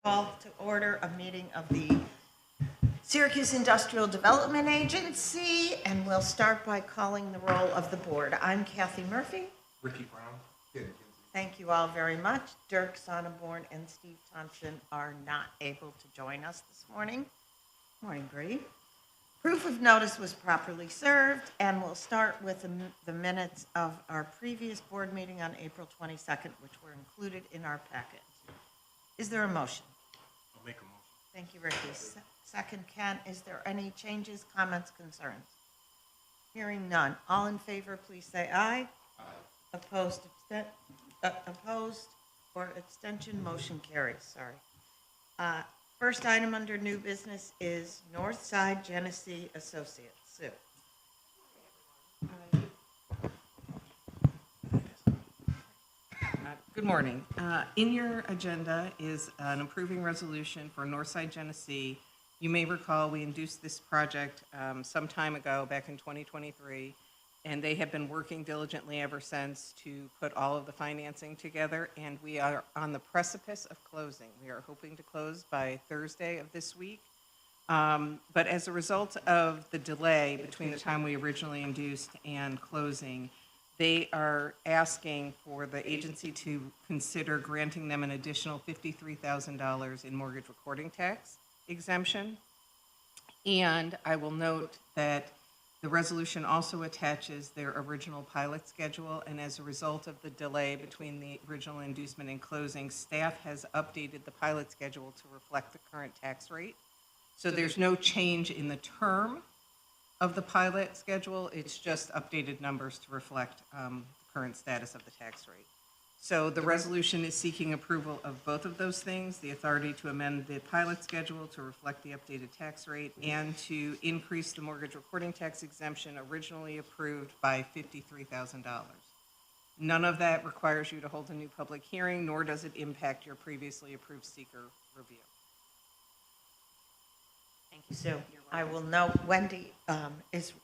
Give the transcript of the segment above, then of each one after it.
Call to order a meeting of the Syracuse Industrial Development Agency, and we'll start by calling the roll of the board. I'm Kathy Murphy. Ricky Brown. Thank you all very much. Dirk Sonneborn and Steve Thompson are not able to join us this morning. Morning, Bree. Proof of notice was properly served, and we'll start with the minutes of our previous board meeting on April 22nd, which were included in our packet. Is there a motion? I'll make a motion. Thank you, Ricky. Second, Ken. Is there any changes, comments, concerns? Hearing none. All in favor, please say aye. Aye. Opposed, opposed or abstention, motion carries. Sorry. First item under new business is Northside Genesee Associates. Sue. Good morning. In your agenda is an approving resolution for Northside Genesee. You may recall we induced this project some time ago, back in 2023, and they have been working diligently ever since to put all of the financing together, and we are on the precipice of closing. We are hoping to close by Thursday of this week. But as a result of the delay between the time we originally induced and closing, they are asking for the agency to consider granting them an additional $53,000 in mortgage recording tax exemption. And I will note that the resolution also attaches their original pilot schedule, and as a result of the delay between the original inducement and closing, staff has updated the pilot schedule to reflect the current tax rate. So there's no change in the term of the pilot schedule, it's just updated numbers to reflect the current status of the tax rate. So the resolution is seeking approval of both of those things, the authority to amend the pilot schedule to reflect the updated tax rate and to increase the mortgage recording tax exemption originally approved by $53,000. None of that requires you to hold a new public hearing, nor does it impact your previously approved seeker review. Thank you, Sue. I will note Wendy is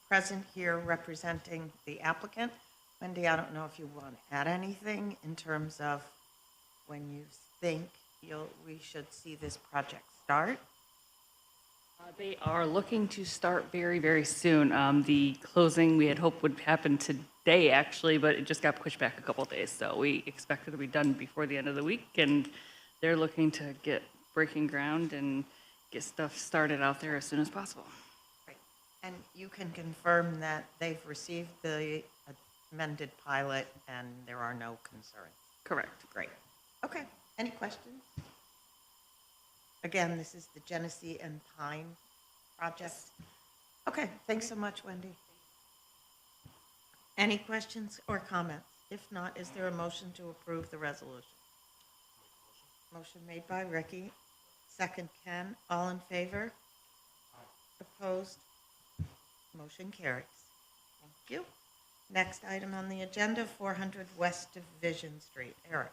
present here representing the applicant. Wendy, I don't know if you want to add anything in terms of when you think we should see this project start. They are looking to start very, very soon. The closing we had hoped would happen today, actually, but it just got pushed back a couple of days. So we expect it to be done before the end of the week, and they're looking to get breaking ground and get stuff started out there as soon as possible. Great. And you can confirm that they've received the amended pilot and there are no concerns? Correct. Great. Okay. Any questions? Again, this is the Genesee and Pine project. Okay. Thanks so much, Wendy. Any questions or comments? If not, is there a motion to approve the resolution? Motion made by Ricky. Second, Ken. All in favor? Opposed? Motion carries. Thank you. Next item on the agenda, 400 West Division Street. Eric.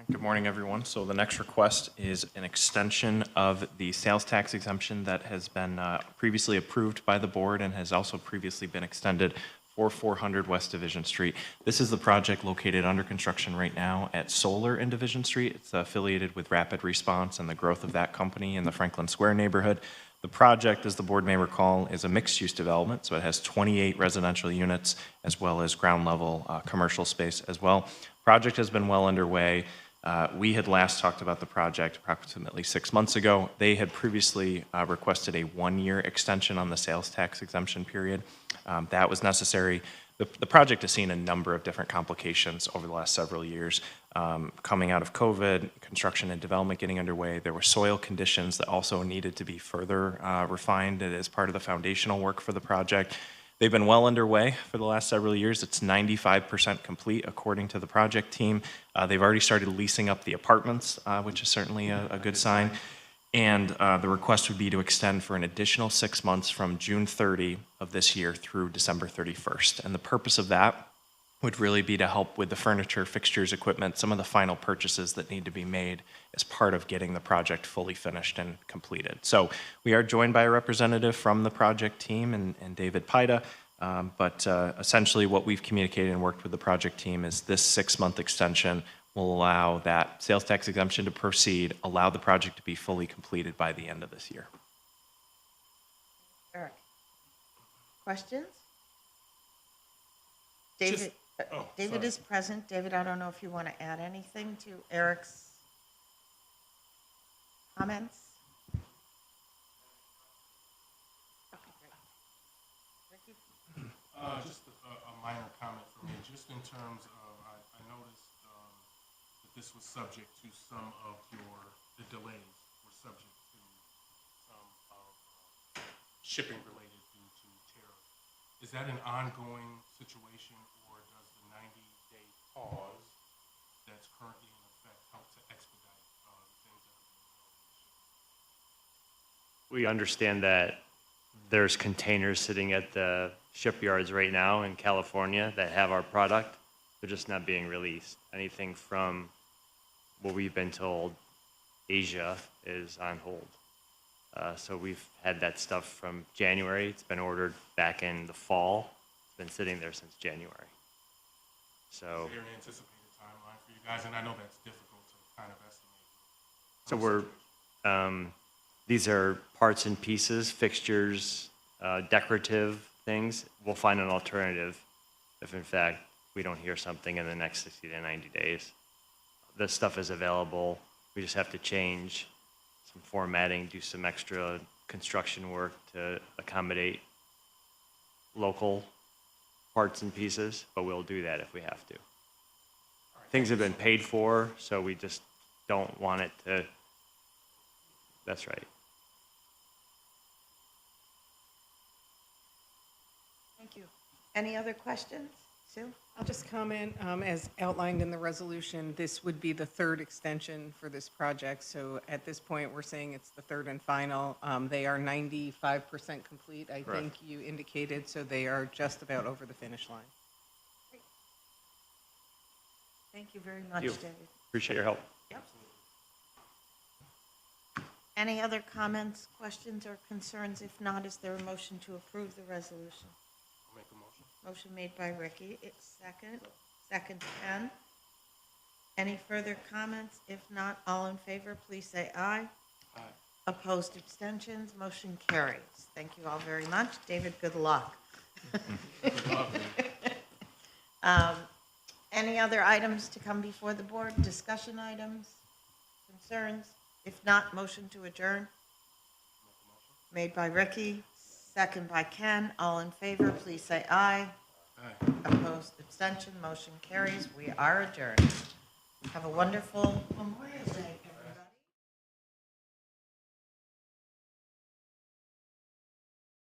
Good morning, everyone. So the next request is an extension of the sales tax exemption that has been previously approved by the board and has also previously been extended for 400 West Division Street. This is the project located under construction right now at Solar in Division Street. It's affiliated with Rapid Response and the growth of that company in the Franklin Square neighborhood. The project, as the board may recall, is a mixed-use development, so it has 28 residential units as well as ground-level commercial space as well. Project has been well underway. We had last talked about the project approximately 6 months ago. They had previously requested a one-year extension on the sales tax exemption period. That was necessary. The project has seen a number of different complications over the last several years. Coming out of COVID, construction and development getting underway, there were soil conditions that also needed to be further refined as part of the foundational work for the project. They've been well underway for the last several years. It's 95% complete according to the project team. They've already started leasing up the apartments, which is certainly a good sign. And the request would be to extend for an additional 6 months from June 30 of this year through December 31st. And the purpose of that would really be to help with the furniture, fixtures, equipment, some of the final purchases that need to be made as part of getting the project fully finished and completed. So we are joined by a representative from the project team and David Pida, but essentially what we've communicated and worked with the project team is this 6-month extension will allow that sales tax exemption to proceed, allow the project to be fully completed by the end of this year. Eric? Questions? David, David sorry. is present. David, I don't know if you want to add anything to Eric's comments? Okay, great. Ricky? Just a minor comment for me, just in terms of, I noticed that this was subject to some of the delays were subject to some of shipping related due to tariff. Is that an ongoing situation, or does the 90-day pause that's currently in effect help to expedite the things that are being held in We understand that there's containers sitting at the shipyards right now in California that have our product. They're just not being released. Anything from what we've been told, Asia is on hold. So we've had that stuff from January. It's been ordered back in the fall. It's been sitting there since January. So, Is there an anticipated timeline for you guys? And I know that's difficult to kind of estimate. so these are parts and pieces, fixtures, decorative things. We'll find an alternative if in fact we don't hear something in the next 60 to 90 days. This stuff is available. We just have to change some formatting, do some extra construction work to accommodate local parts and pieces, but we'll do that if we have to. Things have been paid for, so we just don't want it to, that's right. Thank you. Any other questions? Sue? I'll just comment, as outlined in the resolution, this would be the third extension for this project. So at this point, we're saying it's the third and final. They are 95% complete, I think you indicated, so they are just about over the finish line. Thank you very much, You. David. Appreciate your help. Yep. Any other comments, questions, or concerns? If not, is there a motion to approve the resolution? I'll make a motion. Motion made by Ricky, it's second Ken. Any further comments? If not, all in favor, please say aye. Aye. Opposed, abstentions, motion carries. Thank you all very much. David, good luck. Any other items to come before the board? Discussion items, concerns? If not, motion to adjourn. Made by Ricky, second by Ken. All in favor, please say aye. Aye. Opposed, abstention, motion carries. We are adjourned. Have a wonderful Memorial Day.